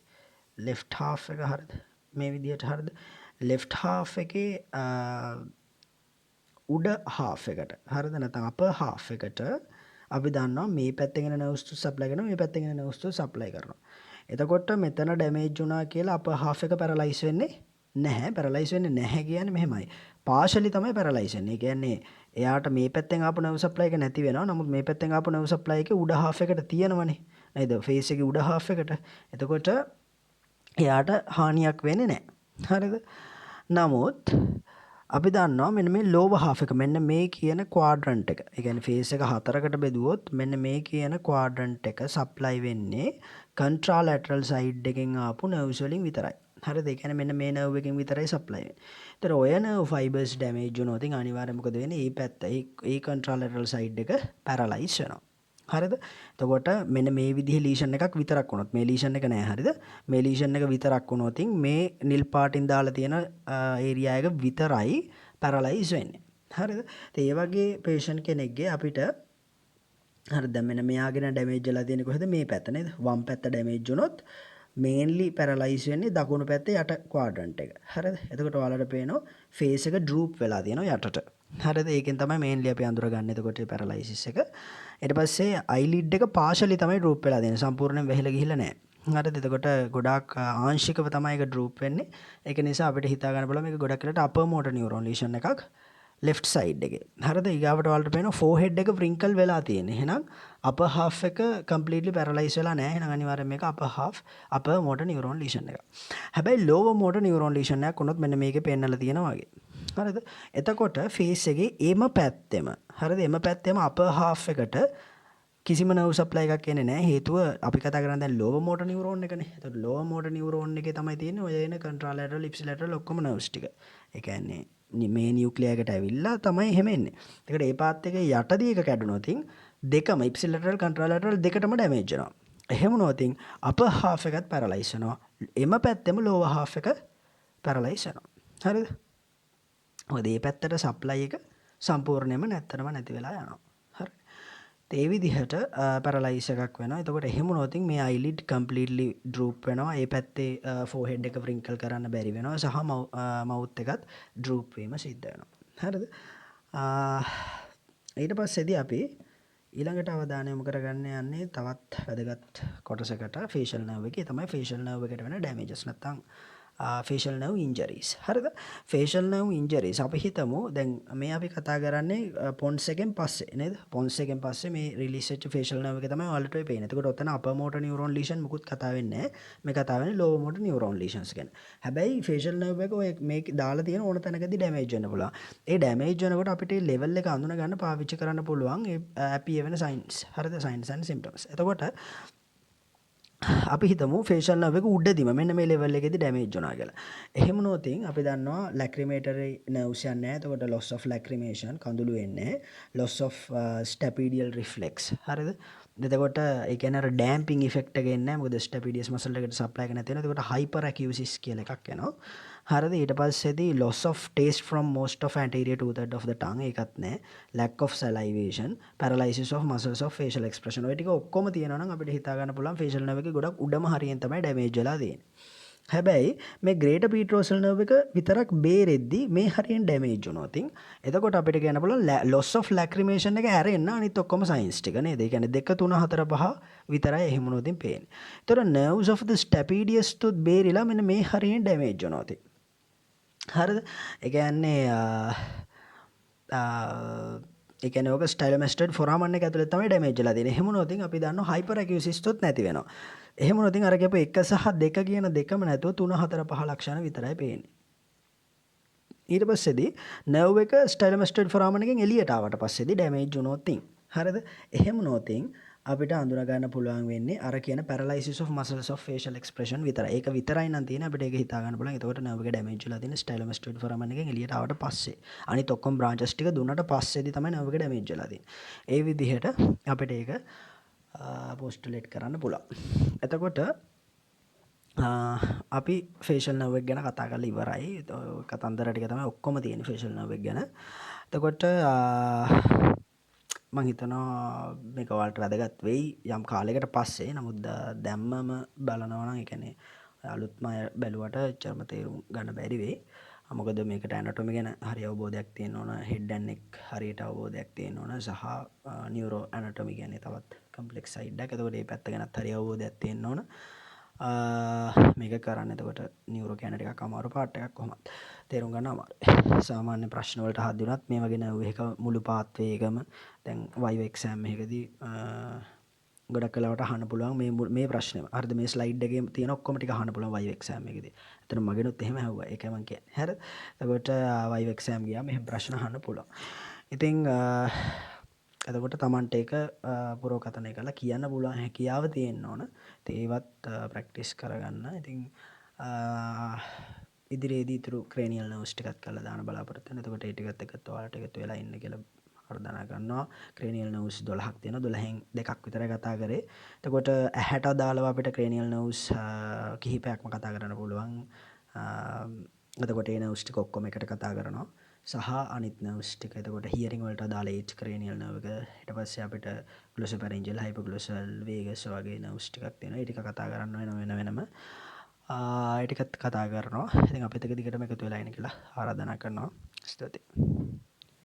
left half එක හරිද? මේ විදිහට හරිද? left half එකේ උඩ half එකට හරිද? නැත්නම් upper half එකට අපි දන්නවා මේ පැත්තෙන් එන nerves to supply කරනවා මේ පැත්තෙන් එන nerves to supply කරනවා. එතකොට මෙතන damage වුණා කියලා upper half එක paralyze වෙන්නේ නැහැ. paralyze වෙන්නේ නැහැ කියන්නේ මෙහෙමයි. partially තමයි paralyze වෙන්නේ. ඒ කියන්නේ එයාට මේ පැත්තෙන් ආපු nerve supply එක නැති වෙනවා. නමුත් මේ පැත්තෙන් ආපු nerve supply එක උඩ half එකට තියෙනවනේ. නේද? face එකේ උඩ half එකට. එතකොට එයාට හානියක් වෙන්නේ නැහැ. හරිද? නමුත් අපි දන්නවා මෙන්න මේ lower half එක මෙන්න මේ කියන quadrant එක. ඒ කියන්නේ face එක හතරකට බෙදුවොත් මෙන්න මේ කියන quadrant එක supply වෙන්නේ contralateral side එකෙන් ආපු nerves වලින් විතරයි. හරිද? ඒ කියන්නේ මෙන්න මේ nerve එකෙන් විතරයි supply වෙන්නේ. ඒතර ඔය nerve fibers damage වුණොත් ඉතින් අනිවාර්යයෙන් මොකද වෙන්නේ? මේ පැත්ත ඒ contralateral side එක paralyze වෙනවා. හරිද? එතකොට මෙන්න මේ විදිහේ lesion එකක් විතරක් වුණොත් මේ lesion එක නෑ හරිද? මේ lesion එක විතරක් වුණොත් මේ නිල් පාටින් දාලා තියෙන area එක විතරයි paralyze වෙන්නේ. හරිද? ඒ වගේ patient කෙනෙක්ගේ අපිට හරිද මෙන්න මෙයාගෙන damage වෙලා තියෙන්නේ කොහෙද? මේ පැත්ත නේද? වම් පැත්ත damage වුණොත් mainly paralyze වෙන්නේ දකුණු පැත්තේ යට quadrant එක. හරිද? එතකොට ඔයාලට පේනවා face එක droop වෙලා තියෙනවා යටට. හරිද? ඒකෙන් තමයි mainly අපි අඳුරගන්නේ එතකොට paralysis එක. ඊට පස්සේ eyelid එක partially තමයි droop වෙලා තියෙන්නේ. සම්පූර්ණයෙන් වැහිලා ගිහිල්ලා නැහැ. හරිද? එතකොට ගොඩාක් ආංශිකව තමයි ඒක droop වෙන්නේ. ඒක නිසා අපිට හිතා ගන්න පුළුවන් මේක ගොඩක් වෙලට upper motor neuron lesion එකක් left side එකේ. හරිද? ඊගාවට ඔයාලට පේනවා forehead එක wrinkle වෙලා තියෙන්නේ. එහෙනම් upper half එක completely paralyzed වෙලා නැහැ. එහෙනම් අනිවාර්යයෙන් මේක upper motor neuron lesion එකක්. හැබැයි lower motor neuron lesion එකක් වුණොත් මෙන්න මේකේ පෙන්නලා තියෙනවා වගේ. හරිද? එතකොට face එකේ එම පැත්තෙම හරිද? එම පැත්තෙම upper half එකට කිසිම nerve supply එකක් එන්නේ නැහැ. හේතුව අපි කතා කරන්නේ දැන් lower motor neuron එකනේ. එතකොට lower motor neuron එකේ තමයි තියෙන්නේ ඔය එන contralateral ipsilateral ඔක්කොම nerves ටික. ඒ කියන්නේ මේ නියුක්ලියර් එකට ඇවිල්ලා තමයි එහෙම එන්නේ. ඒකට ඒ පාත් එකේ යටදී එක කැඩුනොත් දෙකම ipsilateral contralateral දෙකටම damage වෙනවා. එහෙම වුණොත් upper half එකත් paralyze වෙනවා. එම පැත්තෙම lower half එක paralyze වෙනවා. හරිද? මොකද මේ පැත්තට supply එක සම්පූර්ණයෙන්ම නැති වෙලා යනවා. හරි. ඒ විදිහට paralyze එකක් වෙනවා. එතකොට එහෙම වුණොත් මේ eyelid completely droop වෙනවා. ඒ පැත්තේ forehead එක wrinkle කරන්න බැරි වෙනවා. සහ mouth එකත් droop වීම සිද්ධ වෙනවා. හරිද? ඊට පස්සේදී අපි ඊළඟට අවධානය යොමු කරගන්න යන්නේ තවත් වැදගත් කොටසකට facial nerve එකේ තමයි facial nerve එකට වෙන damages නැත්නම් ෆේෂල් නර්ව් ඉන්ජරීස්. හරිද? ෆේෂල් නර්ව් ඉන්ජරීස් අපි හිතමු දැන් මේ අපි කතා කරන්නේ පොන්ස් එකෙන් පස්සේ නේද? පොන්ස් එකෙන් පස්සේ මේ රිලීස් වෙච්ච ෆේෂල් නර්ව් එක තමයි ඔයාලට ඔය පේන්නේ. එතකොට ඔතන අපර් මෝටර් නියුරෝන් ලීෂන් මුකුත් කතා වෙන්නේ නැහැ. මේ කතා වෙන්නේ ලෝවර් මෝටර් නියුරෝන් ලීෂන්ස් ගැන. හැබැයි ෆේෂල් නර්ව් එක ඔය මේක දාලා තියෙන ඕන තැනකදී ඩැමේජ් වෙන්න පුළුවන්. ඒ ඩැමේජ් වෙනකොට අපිට ලෙවල් එක අඳුන ගන්න පාවිච්චි කරන්න පුළුවන් ඒ ඇපිය වෙන සයින්ස්. හරිද? Signs and symptoms. එතකොට අපි හිතමු ෆේෂල් නර්ව් එක උඩදිම මෙන්න මේ ලෙවල් එකේදී ඩැමේජ් වුණා කියලා. එහෙම නොතින් අපි දන්නවා ලැක්‍රිමේටරි නර්ව්ස් යන්නේ නැහැ. එතකොට loss of lacrimation කඳුළු වෙන්නේ. loss of stapedial reflex. හරිද? එතකොට ඒ කියන්නේ අර ඩෑම්පින් ඉෆෙක්ට් එක එන්නේ නැහැ. මොකද ස්ටැපීඩියස් මසල් එකට සප්ලයි එක නැති වෙනවා. එතකොට හයිපර් ඇකියුසිස් කියලා එකක් එනවා. හරිද? ඊට පස්සේදී loss of taste from most of anterior two-third of the tongue ඒකත් නැහැ. lack of salivation, paralysis of muscles of facial expression. ඔය ටික ඔක්කොම තියෙනවා නම් අපිට හිතා ගන්න පුළුවන් ෆේෂල් නර්ව් එකේ ගොඩක් උඩම හරියෙන් තමයි ඩැමේජ් වෙලා තියෙන්නේ. හැබැයි මේ ග්‍රේටර් පීට්‍රෝසල් නර්ව් එක විතරක් බේරෙද්දි මේ හරියෙන් ඩැමේජ් වුණොත් එතකොට අපිට කියන්න පුළුවන් loss of lacrimation එක ඇරෙන්න අනිත් ඔක්කොම සයින්ස් ටික නේද? ඒ කියන්නේ 2 3 4 5 විතරයි එහෙම වුණොත් පේන්නේ. ඒතර nerves of the stapedius තුත් බේරිලා මෙන්න මේ හරියෙන් ඩැමේජ් වුණොත් හරිද? ඒ කියන්නේ ඒ කියන්නේ ඔක ස්ටයිලොමැස්ටඩ් ෆොරාමන් එක ඇතුලේ තමයි ඩැමේජ් වෙලා තියෙන්නේ. එහෙම වුණොත් අපි දන්නවා හයිපර් ඇකියුසිස් තුත් නැති වෙනවා. එහෙම වුණොත් අර කියපු 1 සහ 2 කියන දෙකම නැතුව 3 4 5 ලක්ෂණ විතරයි පේන්නේ. ඊට පස්සේදී නර්ව් එක ස්ටයිලොමැස්ටඩ් ෆොරාමන් එකෙන් එළියට ආවට පස්සේදී ඩැමේජ් වුණොත් හරිද? එහෙම වුණොත් අපිට අඳුනා ගන්න පුළුවන් වෙන්නේ අර කියන paralysis of muscles of facial expression විතරයි. ඒක විතරයි නම් තියෙන්නේ අපිට ඒක හිතා ගන්න පුළුවන්. එතකොට නර්ව් එක ඩැමේජ් වෙලා තියෙන ස්ටයිලොමැස්ටඩ් ෆොරාමන් එකෙන් එළියට ආවට පස්සේ. අනිත් ඔක්කොම බ්‍රාන්චස් ටික දුන්නට පස්සේදී තමයි නර්ව් එක ඩැමේජ් වෙලා තියෙන්නේ. ඒ විදිහට අපිට ඒක පොස්ටුලේට් කරන්න පුළුවන්. එතකොට අපි ෆේෂල් නර්ව් එක ගැන කතා කරලා ඉවරයි. කතන්දර ටික තමයි ඔක්කොම තියෙන්නේ ෆේෂල් නර්ව් එක ගැන. එතකොට මං හිතනවා මේක ඔයාලට වැදගත් වෙයි යම් කාලයකට පස්සේ. නමුත් දැම්මම බලනවා නම් ඒ කියන්නේ අලුත්ම අය බැලුවට එච්චරම තේරුම් ගන්න බැරි වෙයි. මොකද මේකට ඇනටොමි ගැන හරි අවබෝධයක් තියෙන්න ඕන, හෙඩ් ඇන්ඩ් නෙක් හරියට අවබෝධයක් තියෙන්න ඕන සහ නියුරෝ ඇනටොමි කියන්නේ තවත් කම්ප්ලෙක්ස් සයිඩ් එකක්. එතකොට මේ පැත්ත ගැනත් හරි අවබෝධයක් තියෙන්න ඕන. මේක කරන්න. එතකොට නියුරෝ කියන ටිකක් අමාරු පාර්ට් එකක් කොහොමද තේරුම් ගන්න අමාරුයි. සාමාන්‍ය ප්‍රශ්න වලට හදි වුණත් මේ වගේ නර්ව් එක මුළු පාත්වේ එකම දැන් වයිව් එක්සෑම් එකකදී ගොඩක් වෙලාවට අහන්න පුළුවන් මේ ප්‍රශ්නේම. හරිද? මේ ස්ලයිඩ් එකේ තියෙන ඔක්කොම ටික අහන්න පුළුවන් වයිව් එක්සෑම් එකේදී. එතන මගෙනුත් එහෙම ඇහුවා. ඒකයි මං කියන්නේ. හරිද? එතකොට වයිව් එක්සෑම් ගියාම එහෙම ප්‍රශ්න අහන්න පුළුවන්. ඉතින් එතකොට තමන්ට ඒක පුරෝකථනය කරලා කියන්න පුළුවන් හැකියාව තියෙන්න ඕන. ඒවත් ප්‍රැක්ටිස් කරගන්න. ඉතින් ඉදිරියේදී ඊතුරු ක්‍රේනියල් නර්ව්ස් ටිකත් කරලා දාන්න බලාපොරොත්තු වෙනවා. එතකොට ඒ ටිකත් එක්කත් ඔයාලට එකතු වෙලා ඉන්න කියලා වර්ධනා කරනවා. ක්‍රේනියල් නර්ව්ස් 12ක් තියෙනවා. 12න් දෙකක් විතරයි කතා කරේ. එතකොට ඇහැට අදාළව අපිට ක්‍රේනියල් නර්ව්ස් කිහිපයක්ම කතා කරන්න පුළුවන්. එතකොට ඒ නර්ව්ස් ටික ඔක්කොම එකට කතා කරනවා. සහ අනිත් නර්ව්ස් ටික. එතකොට හියරින් වලට අදාළ ඒච් ක්‍රේනියල් නර්ව් එක. ඊට පස්සේ අපිට ග්ලොසොෆැරින්ජල්, හයිපෝග්ලොසල්, වේගස් වගේ නර්ව්ස් ටිකක් තියෙනවා. ඒ ටික කතා කරන්න වෙනම. ඒ ටිකත් කතා කරනවා. ඉතින් අපිත් එක දිගටම එකතු වෙලා ඉන්න කියලා ආරාධනා කරනවා. ස්තුතියි.